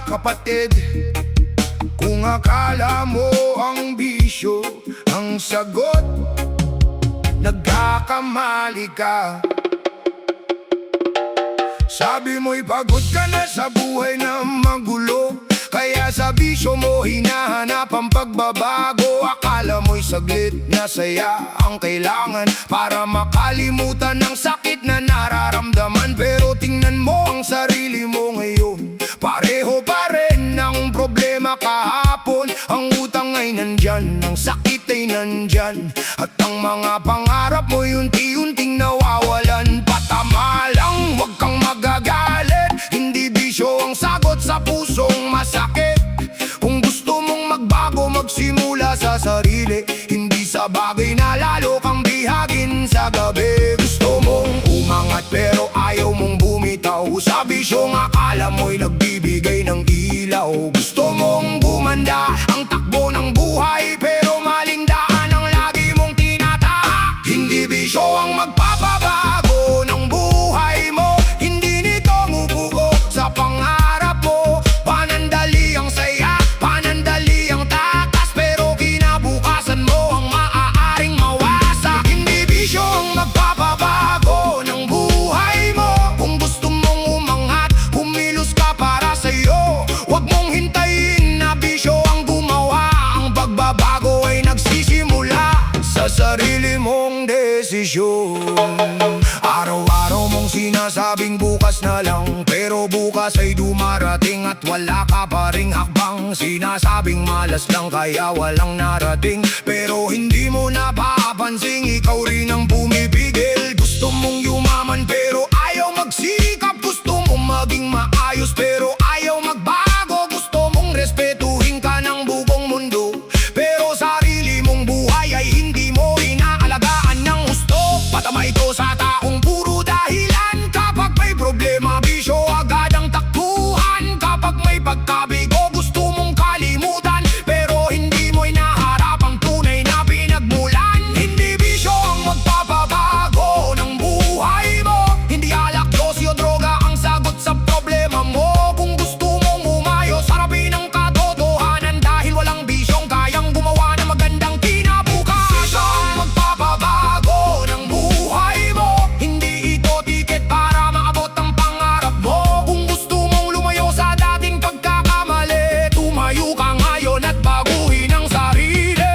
kapatid. Kung akala mo ang bisyo ang sagot, nagkakamali ka. Sabi mo'y pagod ka na sa buhay na magulo, kaya sa bisyo mo hinahanap ang pagbabago. Akala mo'y saglit na saya ang kailangan para makalimutan ang sakit na nararamdaman. Pero tingnan mo ang sarili mo ngayon, pareho pa rin ang problema kahapon. Ang utang ay nandyan, ang sakit ay nandyan, at ang mga pangarap mo unti-unting nawawalan. Patama lang, huwag kang magagalit, hindi bisyo ang sagot sa pusong masakit. Kung gusto mong magbago, magsimula sa sarili, hindi sa bagay na lalo kang bihagin sa gabi. Gusto mong umangat pero ayaw mong bumitaw sa bisyong akala mo'y nagbibigay ng ilaw. Gusto mong gumanda ang takbo ng buhay pero maling daan ang lagi mong tinatahak. Hindi bisyo ang magpapabago ng buhay mo, hindi nito mubuo sa pangarap mo. Panandali ang saya, panandali ang takas, pero kinabukasan mo ang maaaring mawasak. Hindi bisyo ang magpapabago ng buhay mo. Kung gusto mong umangat, kumilos ka para sa'yo. Huwag mong hintayin na bisyo ang gumawa. Ang pagbabago ay nagsisimula sa sarili mong desisyon. Araw-araw mong sinasabing bukas na lang, pero bukas ay dumarating at wala ka pa ring hakbang. Sinasabing malas lang kaya walang narating, pero hindi mo napapansing ikaw rin ang bumibigil. Gusto mong yumaman pero ayaw magsikap, gusto mong maging maayos pero ayaw magbago. Gusto mong respetuhin ka ng buong mundo, pero sarili mong buhay ay hindi mo inaalagaan ng gusto. Patama ito sa taong puro dahilan. Kapag may problema, bisyo agad ang takbuhan. Kapag may pagkabigo, gusto mong kalimutan, pero hindi mo inaharap ang tunay na pinagmulan. Hindi bisyo ang magpapabago ng buhay mo, hindi alak, dosyo, droga ang sagot sa problema mo. Kung gusto mong umayos, harapin ang katotohanan, dahil walang bisyong kayang gumawa ng magandang kinabukasan. Ang magpapabago ng buhay mo, hindi ito tiket para maabot ang pangarap mo. Kung gusto mong lumayo sa dating pagkakamali, tumayo ka ngayon at baguhin ang sarili.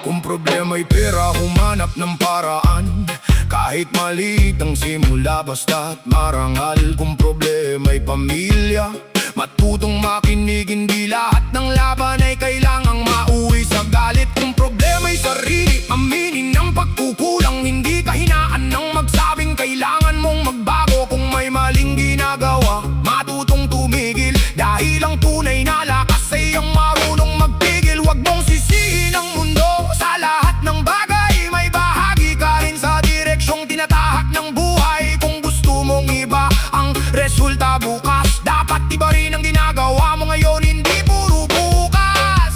Kung problema'y pera, humanap ng paraan. Kahit maliit ang simula, basta't marangal. Kung problema'y pamilya, matutong makinig. Hindi lahat ng laban ay kailangang mauwi sa galit. Kung problema'y sarili, aminin ang pagkukulang. Hindi kahinaan ng magsabing kailangan mong magbago. Kung may maling ginagawa, matutong tumigil, dahil ang tunay na lakas ay ang marunong magpigil. Huwag mong sisihin ang mundo sa lahat ng bagay, may bahagi ka rin sa direksyong tinatahak ng buhay. Kung gusto mong iba ang resulta bukas, dapat iba rin ang ginagawa mo ngayon, hindi puro bukas.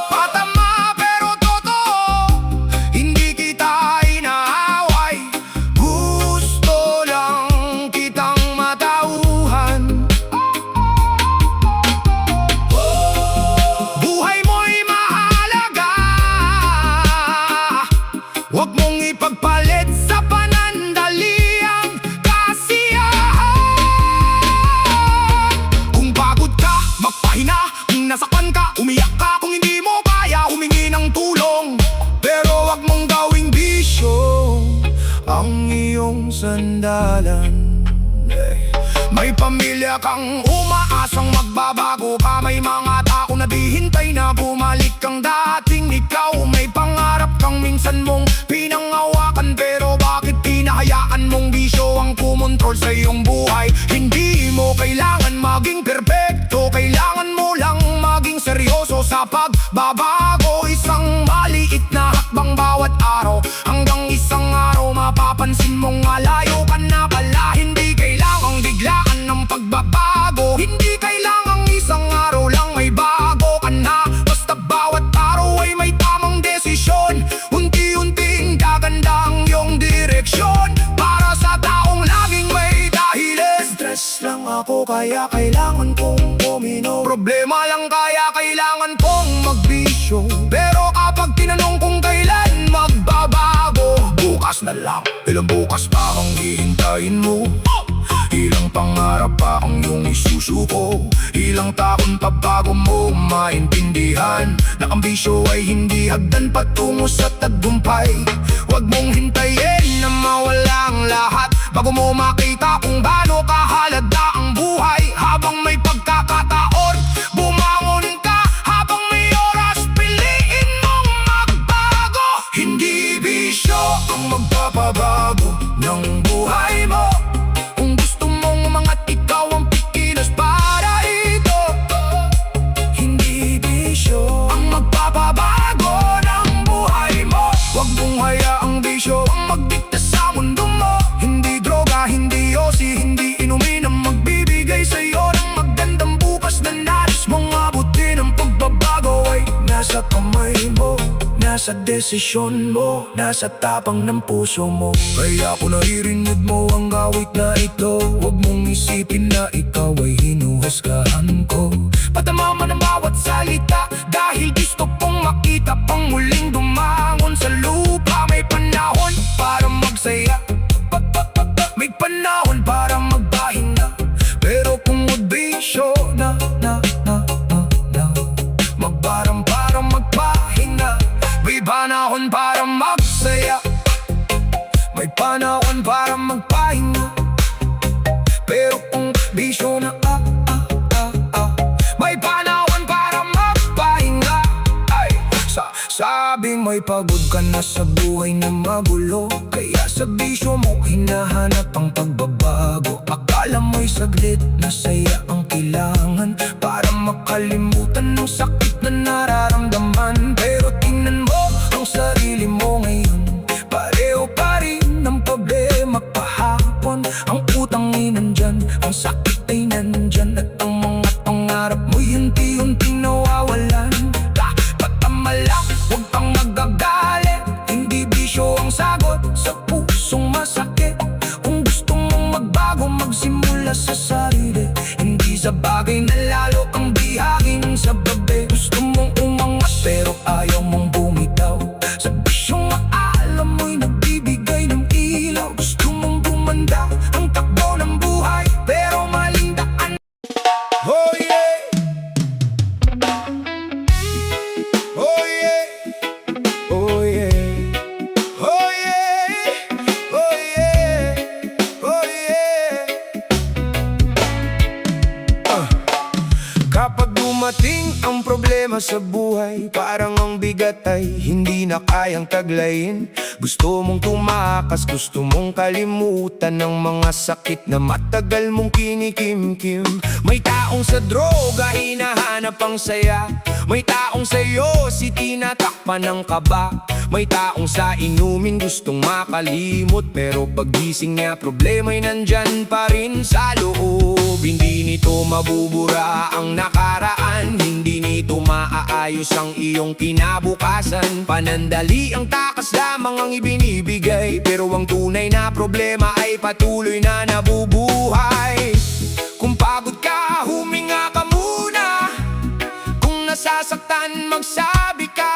Patama pero totoo, hindi kita inaaway. Gusto lang kitang matauhan. Buhay mo'y mahalaga, huwag mong ipagpalit sa panandaliang kasiyahan. Kung pagod ka, magpahinga. Kung nasaktan ka, umiyak ka. Kung hindi mo kaya, humingi ng tulong. Pero wag mong gawing bisyo ang iyong sandalan. May pamilya kang umaasang magbabago ka. May mga tao na di hintay na bumalik kang dating ikaw. May pangarap kang minsan mong pinangawakan, pero bakit pinahayaan mong bisyo ang kumontrol sa iyong buhay? Hindi mo kailangan maging perpekto, kailangan mo lang maging seryoso sa pagbabago. Isang maliit na hakbang bawat araw, hanggang isang araw mapapansin mong malayo ka na pala. Hindi kailangang biglaan ng pagbabago, hindi kailangang isang araw lang may bago ka na. Basta bawat araw ay may tamang desisyon, unti-unting gaganda ang iyong direksyon. Para sa taong laging may dahilan, stress lang ako kaya kailangan kong uminom. Problema lang kaya kailangan kong magbisyo. Pero kapag tinanong kung kailan magbabago, bukas na lang, ilang bukas pa ang hihintayin mo? Ilang pangarap pa ang iyong isusuko? Ilang taon pa bago mo maintindihan na ang bisyo ay hindi hagdan patungo sa tagumpay? Huwag mong hintayin na mawala ang lahat bago mo makita kung gaano kahalaga ang buhay. Habang may pagkakataon, bumangon ka. Habang may oras, piliin mong magbago. Hindi bisyo ang magpapabago ng buhay mo. Kung gusto mong umangat, ikaw ang pikilos para ito. Hindi bisyo ang magpapabago ng buhay mo. Huwag mong hayaang bisyo ang magdikta sa mundo mo. Hindi droga, hindi yosi, hindi inumin ang magbibigay sa'yo ng magandang bukas na nais mong abutin. Ang pagbabago ay nasa kamay mo, nasa desisyon mo, nasa tapang ng puso mo. Kaya kung naririnig mo ang awit na ito, huwag mong isipin na ikaw ay hinuhusgahan ko. Patama man ang bawat salita, dahil gusto kong makita pang muling dumangon sa lupa. May panahon para magsaya, may panahon para magpahinga. Pero kung magbisyo na magbarang para magpahinga, may panahon para magsaya, may panahon para magpahinga. Pero kung bisyo na may panahon para magpahinga. Ay, sabing may pagod ka na sa buhay na magulo, kaya sa bisyo mo hinahanap ang pagbabago. Akala mo'y saglit na saya ang kailangan para makalimutan ng sakit na nararamdaman. Pero tingnan mo ang sarili mo ngayon, pareho pa rin ang problema kahapon. Ang utang ay nandyan, ang sakit ay nandyan, at ang mga pangarap mo'y unti-unting nawawalan. Dapat malak, huwag kang magagalit. Hindi bisyo ang sagot sa pusong masakit. Kung gusto mong magbago, magsimula sa sarili. Hindi sa bagay na lalo kang bihagin sa babe. Gusto mong umangat pero ayaw mong bumitaw sa bisyong alam mo'y nagbibigay ng ilaw. Gusto mong bumanda ang takbo ng buhay, pero maling daan. Oh yeah, oh yeah, oh yeah, oh yeah, oh yeah, oh yeah. Kapag dumating ang problema sa buhay, parang ang bigat ay hindi na kayang taglayin. Gusto mong tumakas, gusto mong kalimutan ng mga sakit na matagal mong kinikimkim. May taong sa droga hinahanap ang saya, may taong sa'yo si tinatakpan ng kaba. May taong sa inumin gustong makalimot, pero pagising niya problema'y nandyan pa rin sa loob. Hindi nito mabubura ang nakaraan, hindi nito maaayos ang iyong kinabukasan. Panandali ang takas lamang ang ibinibigay, pero ang tunay na problema ay patuloy na nabubuhay. Kung pagod ka, huminga ka muna. Kung nasasaktan, magsabi ka.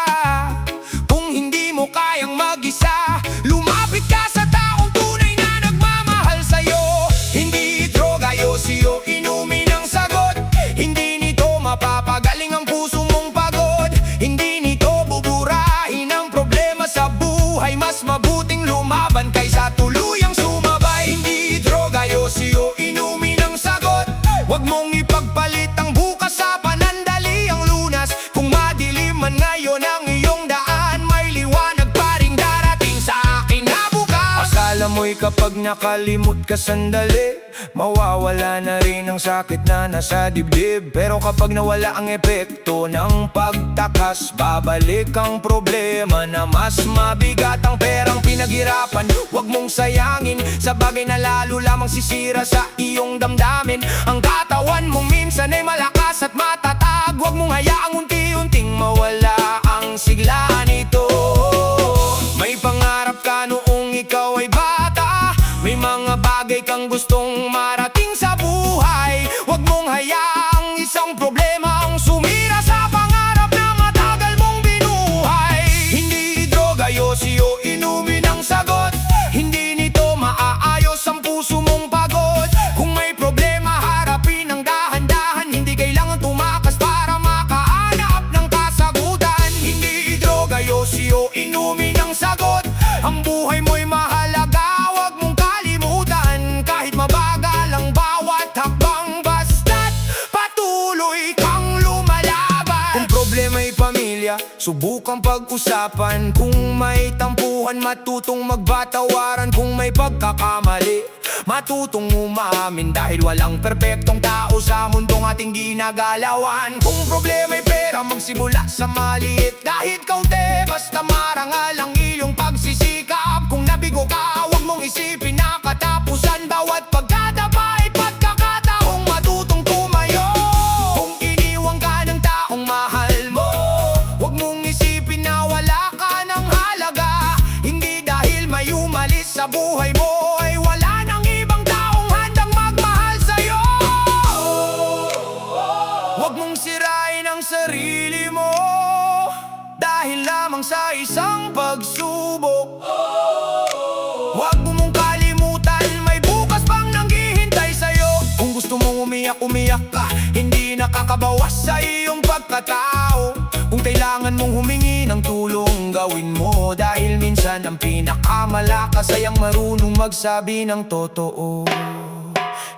Kung hindi mo kayang mag-isa, lumapit ka sa taong tunay na nagmamahal sa'yo. Hindi droga, yosiyo, inumin ang sagot. Hindi nito mapapagaling ang puso mong pagod. Hindi nito buburahin ang problema sa buhay. Mas mabuting lumaban kaysa tuluyang sumabay. Hindi droga, yosiyo, inumin ang sagot. Huwag mong ipagpalit ang bukas sa panandali ang lunas. Kung madilim man ngayon ang iyong daan, may liwanag pa ring darating sa akin na bukas. Akala mo'y kapag nakalimot ka sandali, mawawala na rin ang sakit na nasa dibdib. Pero kapag nawala ang epekto ng pagtakas, babalik ang problema na mas mabigat. Ang perang pinaghirapan, huwag mong sayangin sa bagay na lalo lamang sisira sa iyong damdamin. Ang katawan mong minsan ay malakas at matatag. Huwag mong hayaang unti-unting mawala ang sigla nito. May pangarap ka noong ikaw ay bata, may mga bagay kang gustong marating sa buhay. ang problema ang sumira sa pangarap na matagal mong binuhay. Hindi droga, yosyo, inumin ang sagot. Hindi nito maaayos ang puso mong pagod. Kung may problema, harapin ng dahan-dahan. Hindi kailangan tumakas para makahanap ng kasagutan. Hindi droga, yosyo, inumin ang sagot. Ang buhay mo'y mahalaga, huwag mong kalimutan. Kahit mabagal ang bawat hakbang, basta't patuloy kang lumalaban. Kung problema'y pamilya, subukang pag-usapan. Kung may tampuhan, matutong magbatawaran. Kung may pagkakamali, matutong umamin. Dahil walang perpektong tao sa mundong ating ginagalawan. Kung problema'y pera, magsimula sa maliit. Kahit kaunti, basta marangal ang iyong pagsisikap. Kung nabigo ka, huwag mong isipin na katapusan. Bawat pagkadapa ay pagkakataong matutong tumayo. Kung iniwan ka ng taong mahal mo, huwag mong isipin na wala ka ng halaga. Hindi dahil may umalis sa buhay mo ay wala nang ibang taong handang magmahal sa'yo. Huwag mong sirain ang sarili mo dahil lamang sa isang pagsubok. Huwag mong kalimutan, may bukas pang nanghihintay sa'yo. Kung gusto mong umiyak, umiyak ka. Hindi nakakabawas sa iyong pagkatao. Kung kailangan mong humingi ng tulong, gawin mo. Dahil minsan ang pinakamalakas ay ang marunong magsabi ng totoo.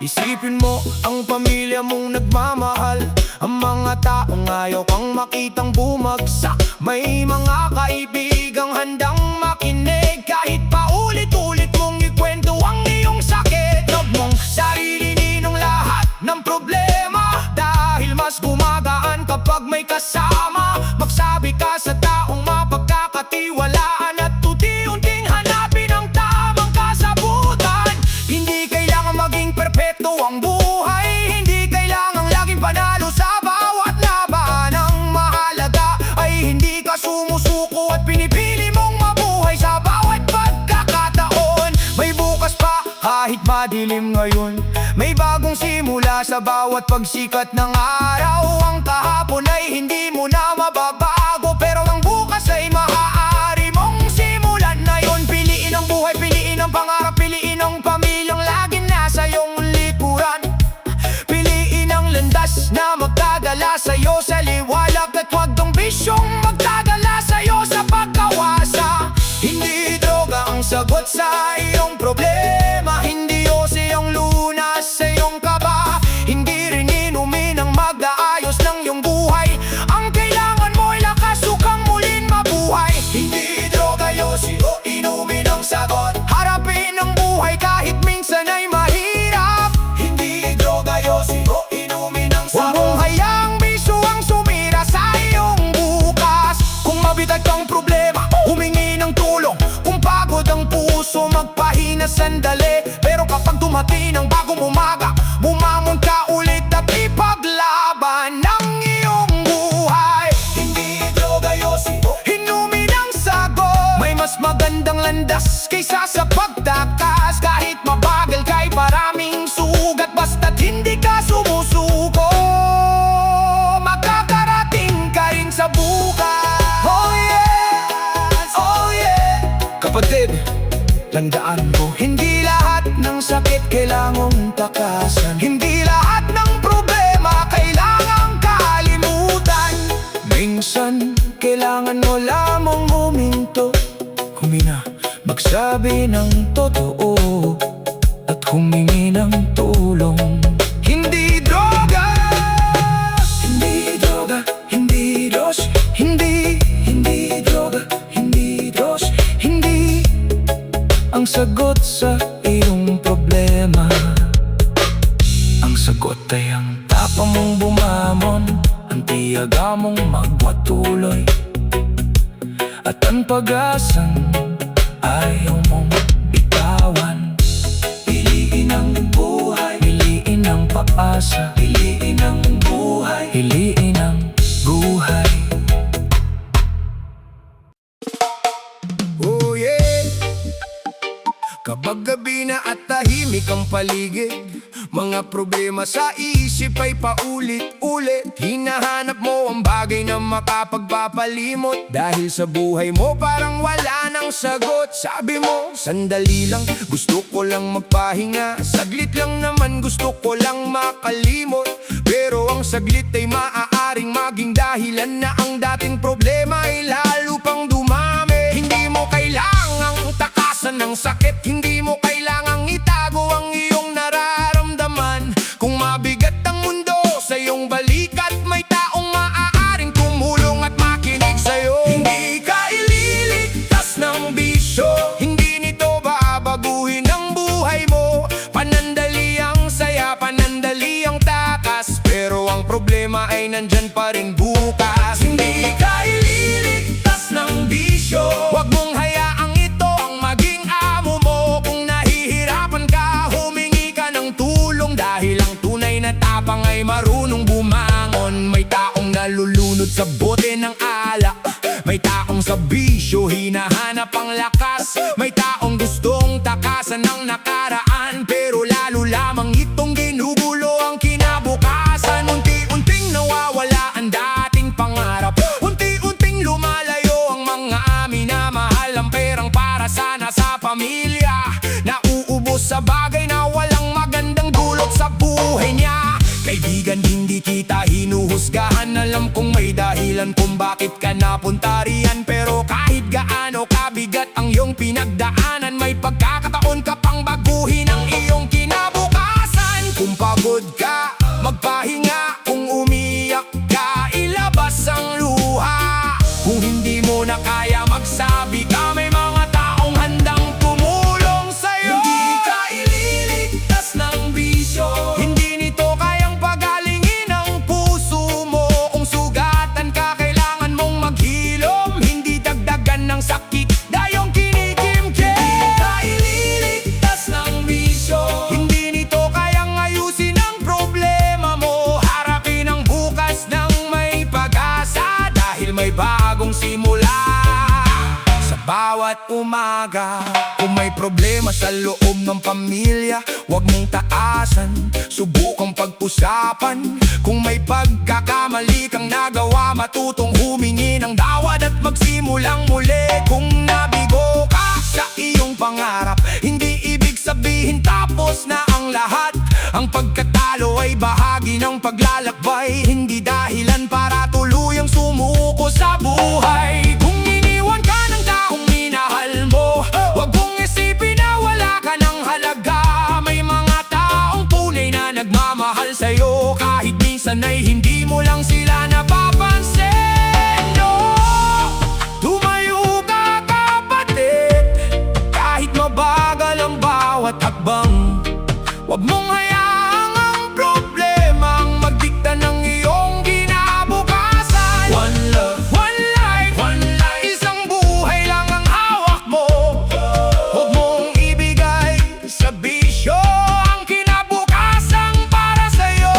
Isipin mo ang pamilya mong nagmamahal, ang mga taong ayaw kang makitang bumagsak. May mga kaibigang handang makinig kahit paulit-ulit mong ikwento ang iyong sakit. Huwag mong sarilinin ang lahat ng problema, dahil mas gumagaan kapag may kasama. Magsabi ka sa taong mapagkakatiwalaan at unti-unting hanapin ang tamang kasabutan. Hindi kailangan maging perpekto ang buhay, hindi kailangang laging panalo sa bawat laban. Ang mahalaga ay hindi ka sumusuko at pinipili mong mabuhay sa bawat pagkakataon. May bukas pa kahit madilim ngayon, may bagong simula sa bawat pagsikat ng araw. Ang kahapon ay hindi mo na mababago, pero ang bukas ay maaari mong simulan na yun. Piliin ang buhay, piliin ang pangarap, piliin ang pamilyang laging nasa iyong likuran. Piliin ang landas na magdadala sa'yo sa liwalag, at huwag ang bisyong magdadala sa'yo sa pagkawasa. Hindi droga ang sagot sa iyong problema, hindi yosi ang lunas sa iyong kaba. Hindi rin inumin ang mag-aayos ng iyong buhay. Ang kailangan mo'y lakas upang muling mabuhay. Hindi droga, yosi o inumin ang sagot. Harapin ang buhay kahit minsan ay mahirap. Hindi droga, yosi o inumin ang sagot. Huwag mong hayaang bisyo ang sumira sa iyong bukas. Kung mabigat kang problema, humingi ng tulong. Kung pagod ang puso, magpahina sandali. Pero kapag dumating ang bagong umaga, bumamon ka ulit at ipaglaban ang iyong buhay. Hindi droga, yosi o inumin ang sagot. May mas magandang landas kaysa sa pagtakas. Kahit mabagal kay maraming sugat, basta't hindi ka sumusuko, makakarating ka rin sa bukas. Oh yes, oh yeah. Kapatid, tandaan mo, hindi lahat ng sakit kailangang takasan. Hindi lahat ng problema kailangang kalimutan. Minsan, kailangan mo lamang huminto, humina, magsabi ng totoo, at humingi ng tulong. Hindi droga, hindi droga, hindi dos, hindi droga, hindi dos, hindi ang sagot sa iyong problema. Ang sagot ay ang tapang mong bumamon, ang tiyaga mong magpatuloy, at ang pag-asang ayaw mong bitawan. Piliin ang buhay, piliin ang pag-asa, piliin ang buhay, piliin ang buhay. Oh yeah. Kapag gabi na at tahimik ang paligid. Mga problema sa isip ay paulit-ulit. Hinahanap mo ang bagay na makapagpapalimot. Dahil sa buhay mo parang wala nang sagot. Sabi mo, sandali lang, gusto ko lang magpahinga. Saglit lang naman, gusto ko lang makalimot. Pero ang saglit ay maaaring maging dahilan na ang dating problema ay lalo pang dumami. Hindi mo kailangang takasan ng sakit. Hindi mo kailangang itago ang iyong nararamdaman. Kung mabigat ang mundo sa iyong balikat, may taong maaaring tumulong at makinig sa'yo. Hindi ka ililigtas ng bisyo, hindi nito babaguhin ang buhay mo. Panandali ang saya, panandali ang takas, pero ang problema ay nandyan pa rin bukas. Hindi ka ililigtas ng bisyo, huwag mong hayaang ito ang maging amo mo. Kung nahihirapan ka, humingi ka ng tulong. Dahil ang tunay na tapang ay marunong bumangon. May taong nalulunod sa bote ng alak, may taong sa bisyo hinahanap ang lakas. May taong gustong takasan ng nakaraan, pero lalo lamang itong ginugulo ang kinabukasan. Unti-unting nawawala ang dating pangarap, unti-unting lumalayo ang mga minamahal. Ang perang para sana sa pamilya, nauubos sa bagay na walang magandang dulot sa buhay niya. Kaibigan, hindi kita hinuhusgahan. Alam kong may dahilan kung bakit ka napunta riyan. Pero kahit gaano kabigat ang iyong pinagdaanan, may pagkakataon ka pang baguhin ang iyong kinabukasan. Kung pagod ka, magpahinga. Kung umiyak ka, ilabas ang luha. Kung hindi mo na kaya, magsabi ka. May mga taong handang tumulong sa'yo. Hindi ka ililigtas ng bisyo, hindi nito kayang pagalingin ang puso mo. Kung sugatan ka, kailangan mong maghilom, hindi dagdagan ng sakit dayong kinikimkim. Hindi ka ililigtas ng bisyo, hindi nito kayang ayusin ang problema mo. Harapin ang bukas ng may pag-asa, dahil may bagong simula sa bawat umaga. Kung may problema sa loob ng pamilya, huwag mong taasan, subukang pag-usapan. Kung may pagkakamali kang nagawa, matutong humingi ng tawad at magsimulang muli. Kung nabigo ka sa iyong pangarap, hindi ibig sabihin tapos na ang lahat. Ang pagkatalo ay bahagi ng paglalakbay, hindi dahilan para tuluyang sumuko sa buhay. Kung iniwan ka ng taong minahal mo, huwag mong isipin na wala ka ng halaga. May mga taong tunay na nagmamahal sa'yo, kahit minsan ay hindi mo lang sila napapansin. No, tumayo ka, kapatid, kahit mabagal ang bawat hakbang. Huwag mong hayaang ang problema ang magdikta ng iyong kinabukasan. One love, one life, isang buhay lang ang hawak mo. Huwag mong ibigay sa bisyo ang kinabukasan para sa'yo.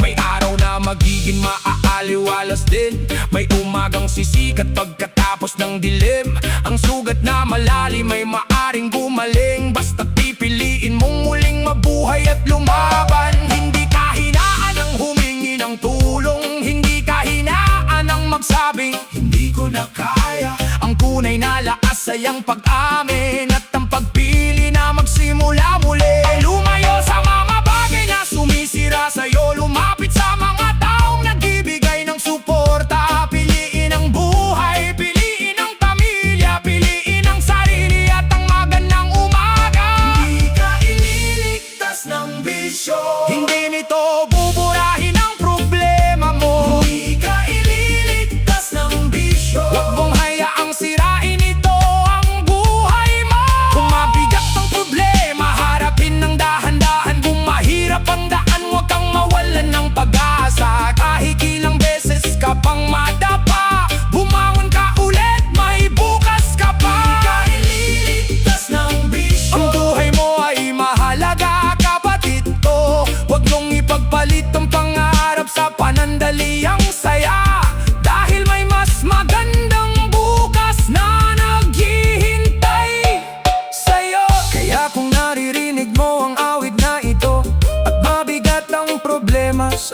May araw na magiging maaaliwalas din, may umagang sisikat pagkatapos ng dilim. Ang sugat na malalim ay maaring gumaling, basta pipiliin mong muling mabuhay at lumaban. Hindi kahinaan ang humingi ng tulong, hindi kahinaan ang magsabing hindi ko na kaya. Ang tunay na lakas ay ang pag-amin at ang pagpili na magsimula muli. Lumayo sa mga bagay na sumisira sa'yo, lumapit sa mga taong nagbibigay ng suporta. Piliin ang buhay, piliin ang pamilya, piliin ang sarili at ang magandang umaga. Hindi ka ililigtas ng bisyo, hindi nito buburahin ang problema mo. Hindi ka ililigtas ng bisyo, huwag mong hayaang sirain ito ang buhay mo. Kung mabigat ang problema, harapin ng dahan-dahan. Kung mahirap ang daan, huwag kang mawalan ng pag-asa. Kahit ilang beses ka pang madapa, bumangon ka ulit, may bukas ka pa. Hindi ka ililigtas ng bisyo, ang buhay mo ay mahalaga, kapatid ko. Huwag mong ipagpalit ang pangarap sa panandaliang saya, dahil may mas magandang bukas na naghihintay sa'yo. Kaya kung naririnig mo ang awit na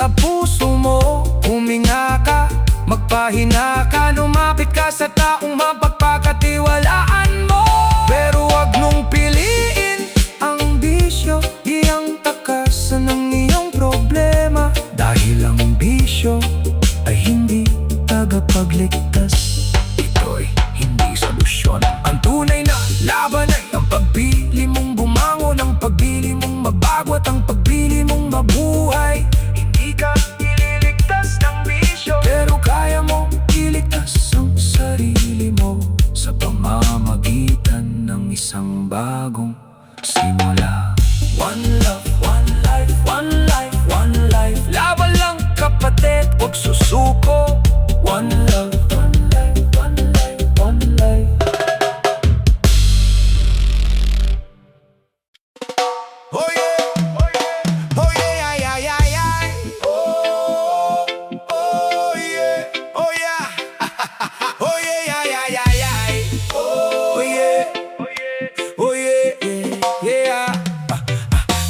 sa puso mo. Huminga ka, magpahina ka, lumapit ka sa taong mapagpakatiwalaan mo. Pero wag mong piliin ang bisyo, iyang takasan ng iyong problema. Dahil ang bisyo ay hindi tagapagligtas, ito'y hindi solusyon. Ang tunay na laban ay ang pagpili mong bumangon, ang pagpili mong mabago at ang pagpili mong mabuhay. Hindi ka ililigtas ng bisyo, pero kaya mong iligtas ang sarili mo sa pamamagitan ng isang bagong simula. One love, one life, one life, one life. Laban lang kapatid, huwag susuko. One love, one life, one life, one life. Oh yeah, oh yeah, oh yeah, ay, ay, ay, ay. Oh, oh yeah, oh yeah. Oh yeah, ay, ay, ay, ay. Oh yeah, oh yeah, yeah.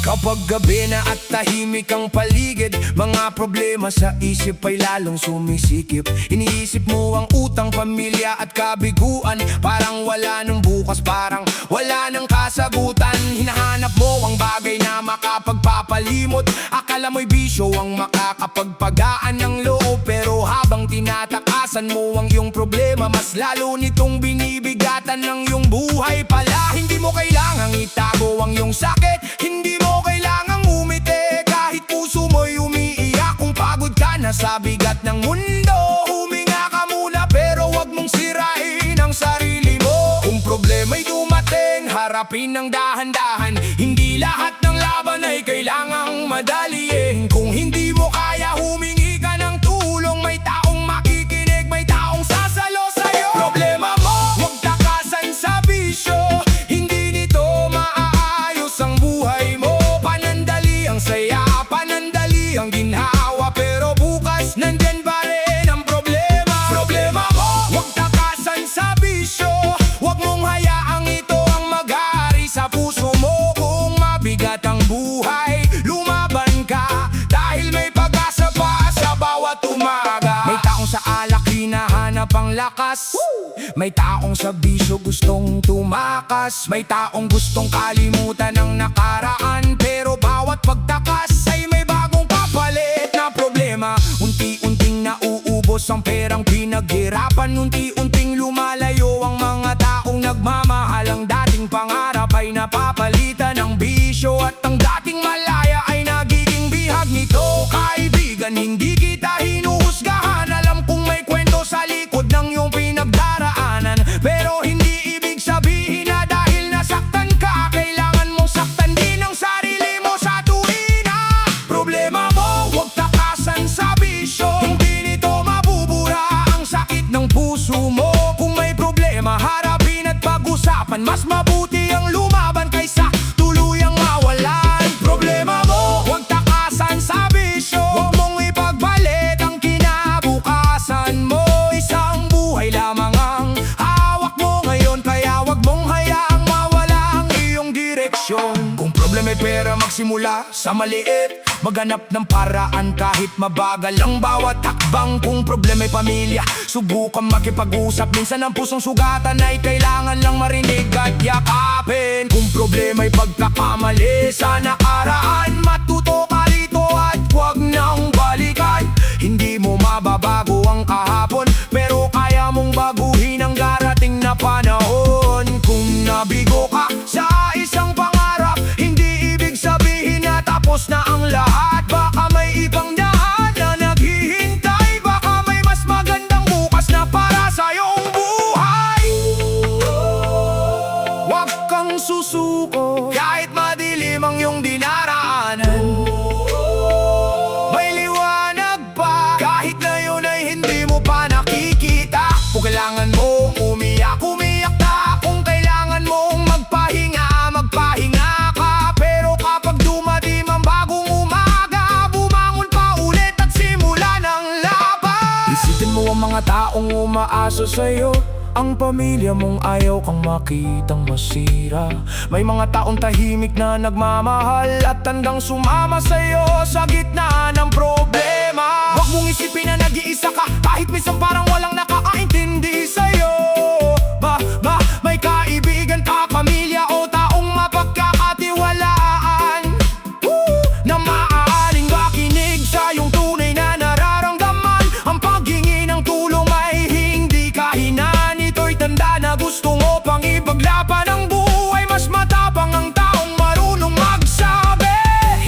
Kapag gabi na at tahimik ang paligid, mga problema sa isip ay lalong sumisikip. Iniisip mo ang utang, pamilya at kabiguan. Parang wala nang bukas, parang wala nang kasagutan. Hinahanap mo ang bagay na makapagpapalimot. Akala mo'y bisyo ang makakapagpagaan ng loob. Pero habang tinatakasan mo ang iyong problema, mas lalo nitong binibigatan ng iyong buhay pala. Hindi mo kailangang itago ang iyong sakit, hindi mo kailangang umiti kahit puso mo'y umiiyak. Kung pagod ka na sa bigat ng mundo, huminga ka muna, pero wag mong sirain ang sarili mo. Kung problema'y dumating, harapin ng dahan-dahan. Hindi lahat ng laban ay kailangang madaliin. Kung hindi mo kaya, humingi ka ng tulong. May taong makikinig, may taong sasalo sa'yo. Problema mo, huwag takasan sa bisyo. Hindi nito maaayos ang buhay mo. Panandali ang saya, panandali ang ginhawa, pero bukas nandyan pa rin ang problema. Problema mo, huwag takasan sa bisyo. Huwag mong hayaang ito ang mag-ari sa puso mo. Kung mabigat ang buhay, lumaban ka, dahil may pag-asa pa sa bawat umaga. May taong sa alak hinahanap ang lakas, may taong sa bisyo gustong tumakas, may taong gustong kalimutan ang nakaraan. Pero bawat pagtakas ay may bagong kapalit na problema. Unti-unting nauubos ang perang pinaghirapan, unti-unting lumalayo ang mga taong nagmamahal. Ang dating pangarap ay napapalitan ng bisyo, at ang dating malaya ay nagiging bihag nito. Kaibigan, hindi kita hinuhusgahan. Alam kong may kwento sa likod ng iyong pinagdaraanan, pero hindi ibig sabihin na dahil nasaktan ka, kailangan mong saktan din ang sarili mo sa tuwina. Problema mo, huwag takasan sa bisyo. Hindi nito mabubura ang sakit ng puso mo. Kung may problema, harapin at pag-usapan. Mas mabuti ang lumaban kaysa tuluyang mawalan. Problema mo, huwag takasan sa bisyo. Huwag mong ipagbalit ang kinabukasan mo. Isang buhay lamang ang hawak mo ngayon, kaya wag mong hayaang mawala ang iyong direksyon. Kung problema'y pera, magsimula sa maliit. Maghanap ng paraan kahit mabagal ang bawat hakbang. Kung problema'y pamilya, subukan makipag-usap. Minsan ang pusong sugatan ay kailangan lang marinig at yakapin. Kung problema'y pagkakamali sa nakaraan, matuto ka rito at huwag nang balikan. Hindi mo mababago ang kahapon, pero kaya mong baguhin ang darating na panahon. Kung nabigo ka sa isang pangarap, hindi ibig sabihin na tapos na ang lahat. Baka may ibang daan na naghihintay, baka may mas magandang bukas na para sa iyong buhay. Huwag kang susuko kahit madilim ang iyong dinaraanan. May liwanag pa kahit ngayon ay hindi mo pa nakikita. Kung kailangan mo umiyak, umiyak ka. Kung kailangan mong magpahinga, magpahinga ka. Pero kapag dumating ang bagong umaga, bumangon pa ulit at simula ng laban. Isipin mo ang mga taong umaasa sa'yo, ang pamilya mong ayaw kang makitang masira. May mga taong tahimik na nagmamahal at handang sumama sa'yo sa gitna ng problema. minsan parang walang nakakaintindi sa'yo. May kaibigan ka, pamilya o taong mapagkakatiwalaan na maaaring makinig sa iyong tunay na nararamdaman. Ang paghingi ng tulong ay hindi kahinaan. Ito'y tanda na gusto mo pang ipaglaban ang buhay. Mas matapang ang taong marunong magsabi,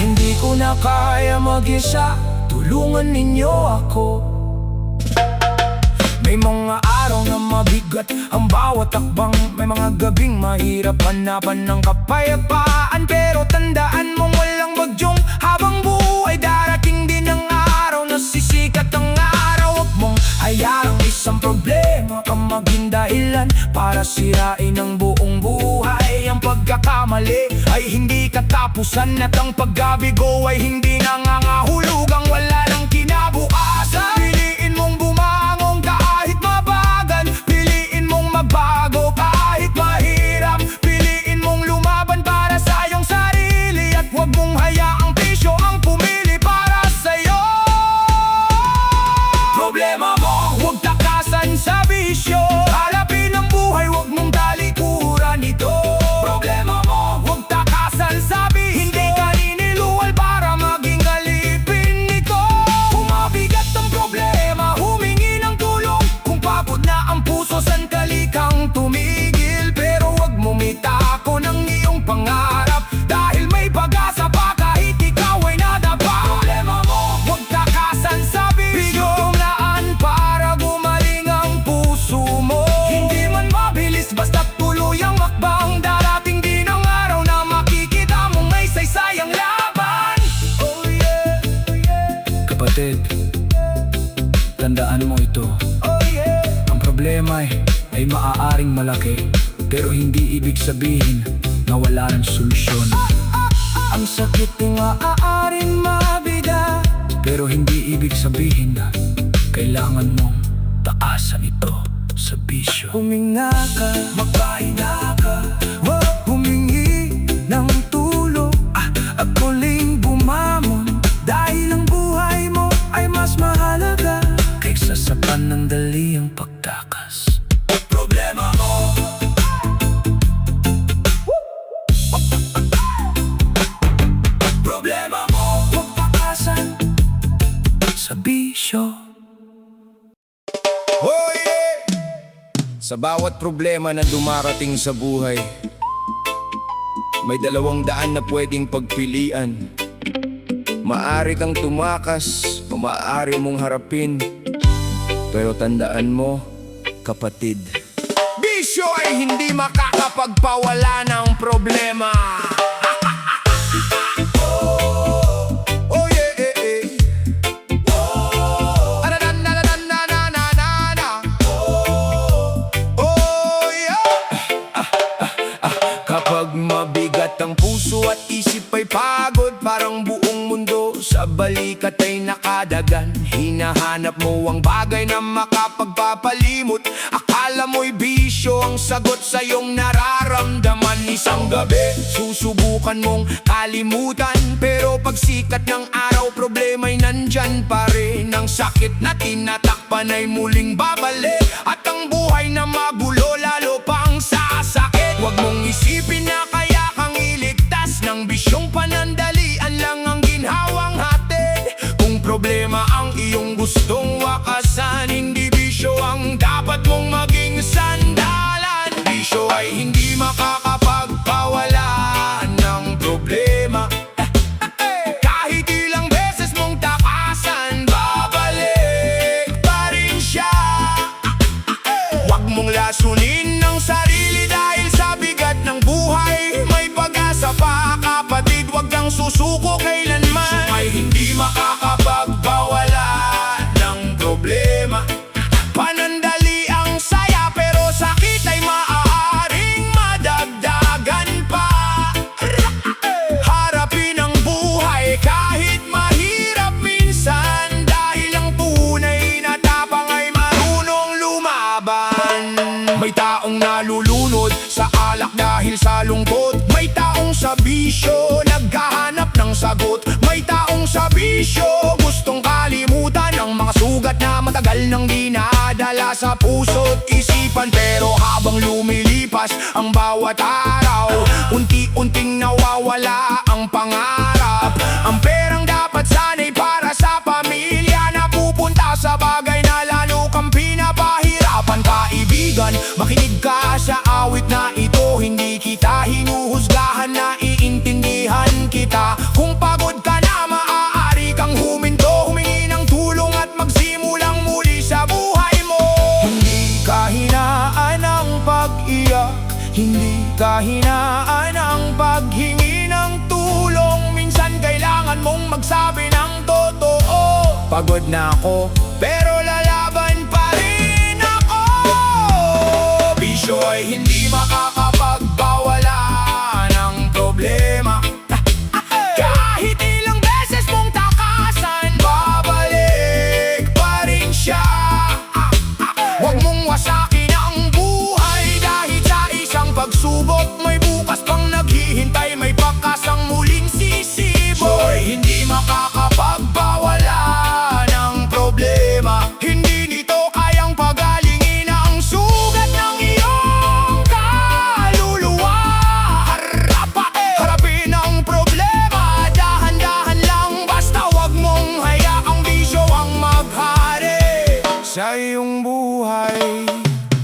hindi ko na kaya mag-isa, tulungan ninyo ako. May mga araw na mabigat ang bawat takbang. May mga gabing mahirap hanapan ng kapayapaan. Pero tandaan mong walang bagyong habang buhay. Darating din ang araw na sisikat ang araw. Huwag mong hayaang isang problema ang maging dahilan para sirain ang buong buhay. Ang pagkakamali ay hindi katapusan, at ang pagkabigo ay hindi nangangahulugang wala ng kinabukasan. Piliin mong bumangon kahit mabagal, piliin mong magbago kahit mahirap, piliin mong lumaban para sa iyong sarili, at huwag mong hayaang bisyo ang pumili para sa'yo. Problema mo, huwag takasan sa bisyo. Harapin ang buhay, huwag mong talikuran ito. Problema mo, huwag takasan sa bisyo. Hindi ka niniluwal para maging alipin nito. Kumabigat ang problema, humingi ng tulong. Kung pagod na ang puso, sandali kang tumigil. Pero huwag mong itako ng iyong pangarap, dahil may pag-asa pa kahit ikaw ay nadapa. Problema mo, huwag takasan sa bisyo. Bigyong laan para gumaling ang puso mo. Hindi man mabilis, basta't tuloy ang makbang. Darating din ang araw na makikita mong may saysay ang laban. Oh yeah, oh yeah. Kapatid, tandaan mo ito. Oh yeah. Ang problema ay maaaring malaki, pero hindi ibig sabihin na wala ng solusyon. Ang sakit ay maaaring mabida, Pero hindi ibig sabihin na kailangan mong taasan ito sa bisyo. huminga ka, magpahinga ka, humingi ng tulong, at muling bumamon. Dahil ang buhay mo ay mas mahalaga Kaysa sa panandali ang pagtakas. problema mo. Problema mo, huwag takasan Sa bisyo. Oh yeah! Sa bawat problema na dumarating sa buhay, may 200 na pwedeng pagpilian. Maaari kang tumakas o maaari mong harapin. Pero tandaan mo, kapatid, bisyo ay hindi makakapagpawala ng problema. Oh yeah, eh, eh. Arananananananana. Oh yeah. Kapag mabigat ang puso at isip ay pagod, parang buong mundo sa balikat ay nakadagan. Hinahanap mo ang bagay na makapagpapalimot. Akala mo'y bisyo ang sagot sa iyong nararamdaman. Isang gabi, susubukan mong kalimutan, pero pagsikat ng araw, problema'y nandyan pa rin. Ang sakit na tinatakpan ay muling babalik, at ang buhay na magulo lalo pang sasakit. Huwag mong isipin na kaya kang iligtas ng bisyong panandalian lang ang ginhawang hatid. Kung problema ang iyong gustong wakasan, hindi bisyo ang dapat mong maging sandalan. Bisyo ay hindi makakapagpawala ng problema. Kahit ilang beses mong takasan, babalik pa rin siya. Huwag mong lasunin ang sarili dahil sa bigat ng buhay. May pag-asa pa, kapatid, huwag kang susuko kailanman. Ay hindi makakapagpawala ng problema. Panandali ang saya, pero sakit ay maaaring madagdagan pa. Harapin ang buhay kahit mahirap minsan, dahil ang tunay na tapang ay marunong lumaban. May taong nalulunod sa alak dahil sa lungkot. May taong sa bisyo naghahanap ng sagot. May taong sa bisyo gustong kalimutan ang mga sugat na matagal nang di na ka sa puso't isipan. Pero habang lumilipas ang bawat araw, unti-unting nawawala ang pangarap. Ang perang dapat sana'y para sa pamilya, napupunta sa bagay na lalo kang pinapahirapan. Kaibigan, makinig ka sa awit na ito. Hindi kita hinuhusgahan, naiintindihan kita. Kung pagod ka na, maaari kang huminto, humingi ng tulong at magsimulang muli sa buhay mo. Hindi ka hinaan ng pag-iyak, hindi ka hinaan ng paghingi ng tulong. Minsan kailangan mong magsabi ng totoo. Pagod na ako, pero lalaban pa rin ako. Bisyo ay hindi makakapagpawala ng problema. Kahit ilang beses mong takasan, babalik pa rin siya. Huwag mong wasakin ang buhay dahil sa isang pagsubok. May bukas pang naghihintay, may pagkasang muling sisibol. Hindi makakapagpawala ng problema. Hindi nito kayang pagalingin ang sugat ng iyong kaluluwa. Harapin ang problema, dahan-dahan lang. Basta wag mong hayaang bisyo ang maghari sa iyong buhay.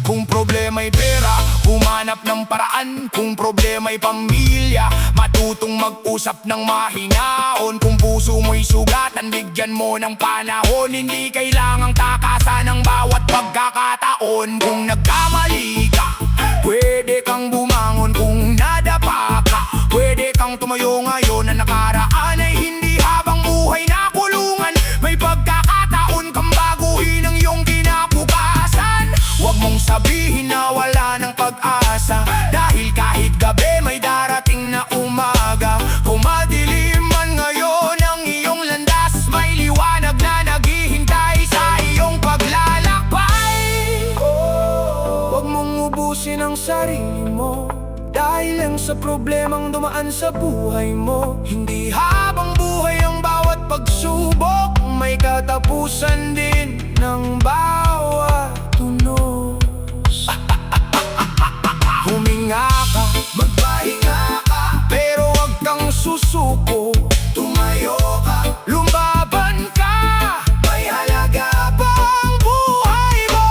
Kung problema'y pera, humanap ng paraan. Kung problema'y pamilya, matutong mag-usap ng mahinahon. Kung puso mo'y sugatan, bigyan mo ng panahon. Hindi kailangang takasan ang bawat pagkakataon. Kung nagkamali ka, pwede kang bumangon. Kung nadapa ka, pwede kang tumayo ngayon. Na nakaraan ay hindi habang buhay na kulungan. May pagkakataon kang baguhin ang iyong kinabukasan. Huwag mong sabihin na wala ng pag-asa, dahil kahit gabi may darating na umaga. Kung madilim man ngayon ang iyong landas, may liwanag na naghihintay sa iyong paglalakbay. Huwag mong ubusin ang sarili mo dahil lang sa problemang dumaan sa buhay mo. Hindi habang buhay ang bawat pagsubok, may katapusan din ng bawat tunos. Huminga ka, magpahinga ka, pero wag kang susuko. Tumayo ka, lumaban ka, may halaga pa ang buhay mo.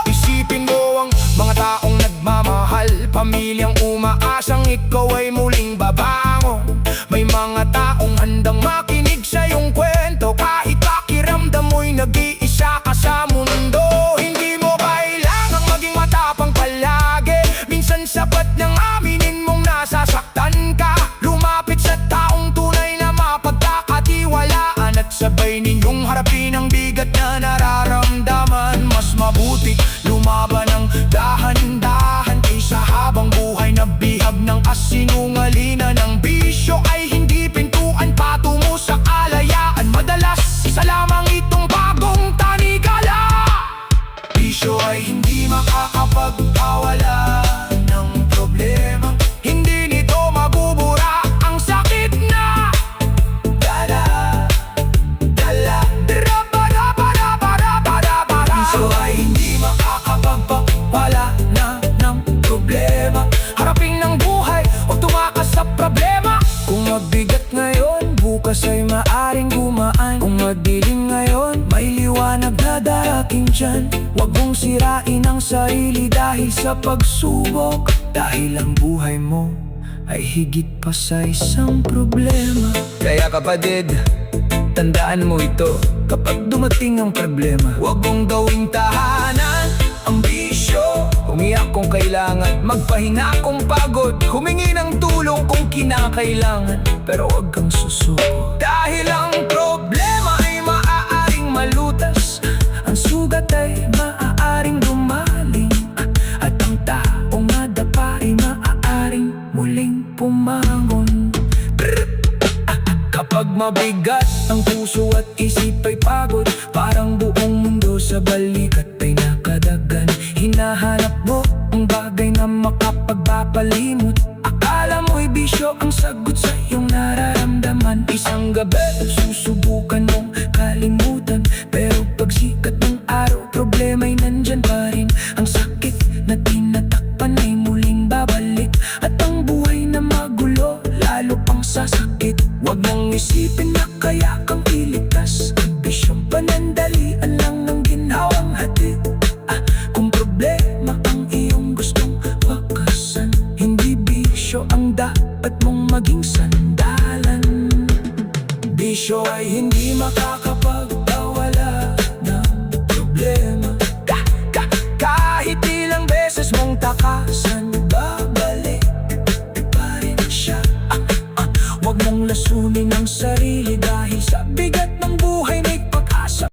Isipin mo ang mga taong nagmamahal, pamilyang umaasang ikaw ay muling babangon. May mga taong handang makinig sa iyong kwento, kahit pakiramdam mo'y nag-iisa ka sa mundo. Hindi mo kailangang maging matapang palagi, minsan sapat nang aminin mong nasasaktan ka. Lumapit sa taong tunay na mapagkakatiwalaan, at sabay ninyong harapin ang bigat na nararamdaman. Mas mabuti lumaban ng dahan-dahan kaysa habang buhay na bihag ng kasinungalingan. Ang bisyo ay hindi pintuan patungo sa kalayaan, madalas isa lamang itong bagong tanikala. Bisyo ay hindi makakapagpawala ng problema. Hindi nito mabubura ang sakit na dala. Bisyo ay hindi makakapagpawala ng problema. Harapin ng buhay o tumakas sa problema. Kung mabigat ngayon, bukas ay maaring gumaan. Kung madilim ngayon, may liwanag na darating dyan. Huwag mong sirain ang sarili dahil sa pagsubok, dahil ang buhay mo ay higit pa sa isang problema. Kaya kapatid, tandaan mo ito, kapag dumating ang problema, huwag mong gawing tahanan ang bisyo. Umiyak kung kailangan, magpahinga kung pagod, humingi ng tulong kung kinakailangan, pero huwag kang susuko. Dahil ang problema ay maaaring malutas, ang sugat ay maaaring gumaling, at ang taong nadapa ay maaaring muling pumangon. Kapag mabigat ang puso at isip ay pagod, parang buong mundo sa balik